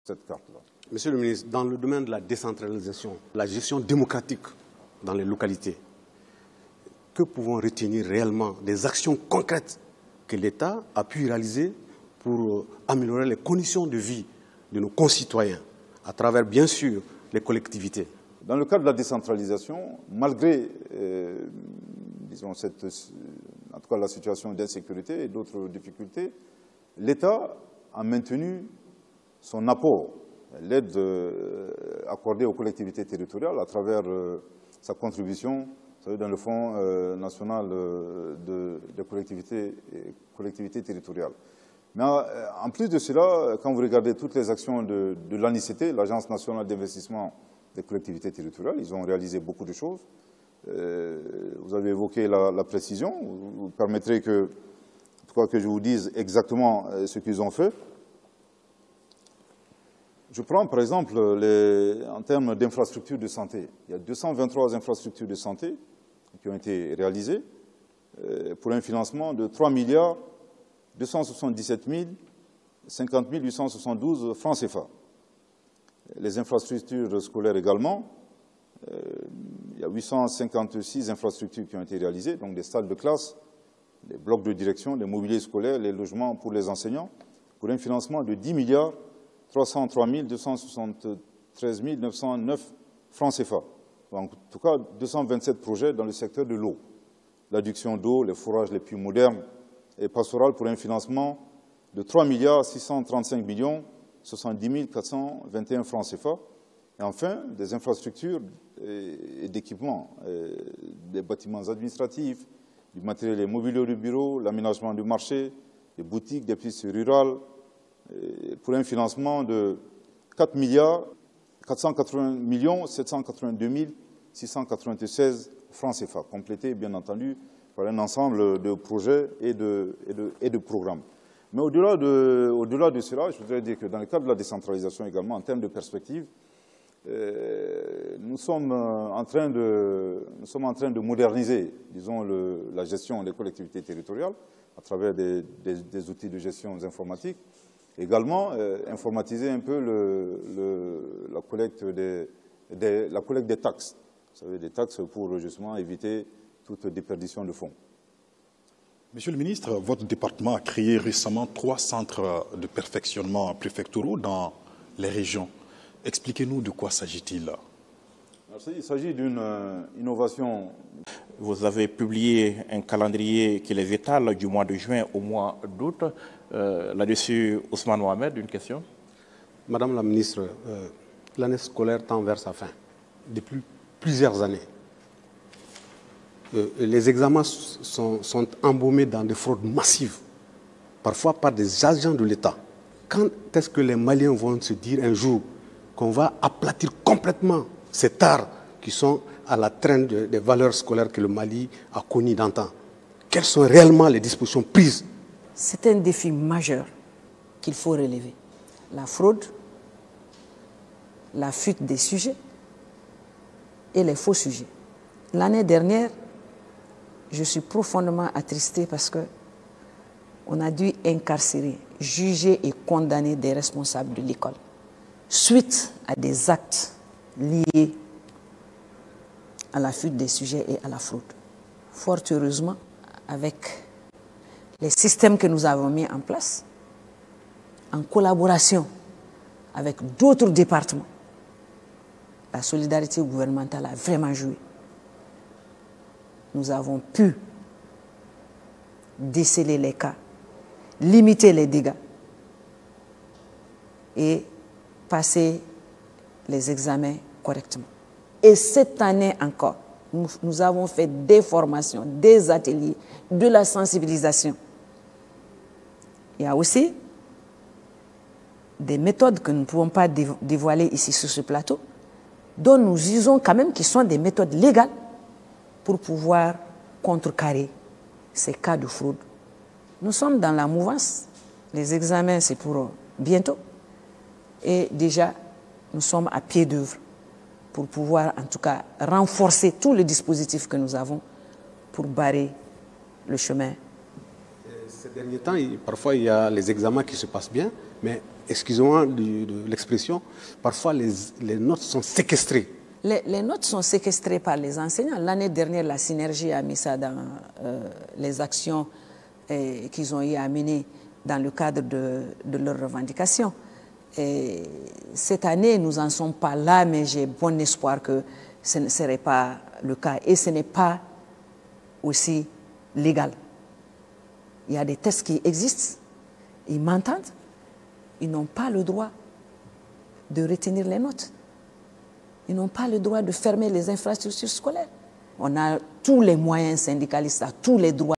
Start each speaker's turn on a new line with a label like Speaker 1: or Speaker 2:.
Speaker 1: cette carte-là.
Speaker 2: Monsieur le ministre, dans le domaine de la décentralisation, la gestion démocratique dans les localités, que pouvons retenir réellement des actions concrètes que l'État a pu réaliser pour améliorer les conditions de vie de nos concitoyens, à travers, bien sûr, les collectivités?
Speaker 1: Dans le cadre de la décentralisation, malgré, disons, en tout cas la situation d'insécurité et d'autres difficultés, l'État a maintenu son apport, l'aide accordée aux collectivités territoriales à travers sa contribution, vous savez, dans le Fonds national des collectivités territoriales. Mais en plus de cela, quand vous regardez toutes les actions de l'ANICT, l'Agence nationale d'investissement des collectivités territoriales, ils ont réalisé beaucoup de choses. Vous avez évoqué la précision. Vous permettrez que je vous dise exactement ce qu'ils ont fait. Je prends par exemple en termes d'infrastructures de santé. Il y a 223 infrastructures de santé qui ont été réalisées pour un financement de 3 milliards 277 50 872 francs CFA. Les infrastructures scolaires également, il y a 856 infrastructures qui ont été réalisées, donc des salles de classe, des blocs de direction, des mobiliers scolaires, les logements pour les enseignants, pour un financement de 10 milliards 303 273 909 francs CFA. En tout cas, 227 projets dans le secteur de l'eau, l'adduction d'eau, les forages les plus modernes et pastorales pour un financement de 3 milliards 635 70 421 francs CFA. Et enfin, des infrastructures et d'équipements, des bâtiments administratifs, du matériel immobilier de bureau, l'aménagement du marché, des boutiques, des pistes rurales, pour un financement de 4 milliards 480 782 696 francs CFA, complété bien entendu par un ensemble de projets et de programmes. Mais au-delà de cela, je voudrais dire que dans le cadre de la décentralisation également, en termes de perspective, nous sommes en train de moderniser, disons, la gestion des collectivités territoriales à travers des outils de gestion informatiques. Également, informatiser un peu la collecte des taxes. Vous savez, des taxes pour justement éviter toute déperdition de fonds.
Speaker 3: Monsieur le ministre, votre département a créé récemment 3 centres de perfectionnement préfectoraux dans les régions. Expliquez-nous de quoi s'agit-il.
Speaker 1: Il s'agit d'une innovation.
Speaker 4: Vous avez publié un calendrier qui les étale du mois de juin au mois d'août. Là-dessus, Ousmane Mohamed, une question.
Speaker 2: Madame la ministre, l'année scolaire tend vers sa fin depuis plusieurs années. Les examens sont embaumés dans des fraudes massives, parfois par des agents de l'État. Quand est-ce que les Maliens vont se dire un jour qu'on va aplatir complètement ces tares qui sont à la traîne des valeurs scolaires que le Mali a connues d'antan? Quelles sont réellement les dispositions prises?
Speaker 5: C'est un défi majeur qu'il faut relever. La fraude, la fuite des sujets et les faux sujets. L'année dernière, je suis profondément attristée parce qu'on a dû incarcérer, juger et condamner des responsables de l'école suite à des actes liés à la fuite des sujets et à la fraude. Fort heureusement, avec les systèmes que nous avons mis en place, en collaboration avec d'autres départements, la solidarité gouvernementale a vraiment joué. Nous avons pu déceler les cas, limiter les dégâts et passer les examens correctement. Et cette année encore, nous avons fait des formations, des ateliers, de la sensibilisation. Il y a aussi des méthodes que nous ne pouvons pas dévoiler ici sur ce plateau, dont nous usons quand même qui sont des méthodes légales pour pouvoir contrecarrer ces cas de fraude. Nous sommes dans la mouvance. Les examens, c'est pour bientôt. Et déjà, nous sommes à pied d'œuvre pour pouvoir, en tout cas, renforcer tout le dispositif que nous avons pour barrer le chemin.
Speaker 2: Ces derniers temps, parfois, il y a les examens qui se passent bien, mais excusez-moi de l'expression, parfois les notes sont séquestrées.
Speaker 5: Les notes sont séquestrées par les enseignants. L'année dernière, la Synergie a mis ça dans les actions qu'ils ont eu à mener dans le cadre de leurs revendications. Et cette année, nous n'en sommes pas là, mais j'ai bon espoir que ce ne serait pas le cas. Et ce n'est pas aussi légal. Il y a des tests qui existent, ils m'entendent, ils n'ont pas le droit de retenir les notes. Ils n'ont pas le droit de fermer les infrastructures scolaires. On a tous les moyens syndicalistes, tous les droits.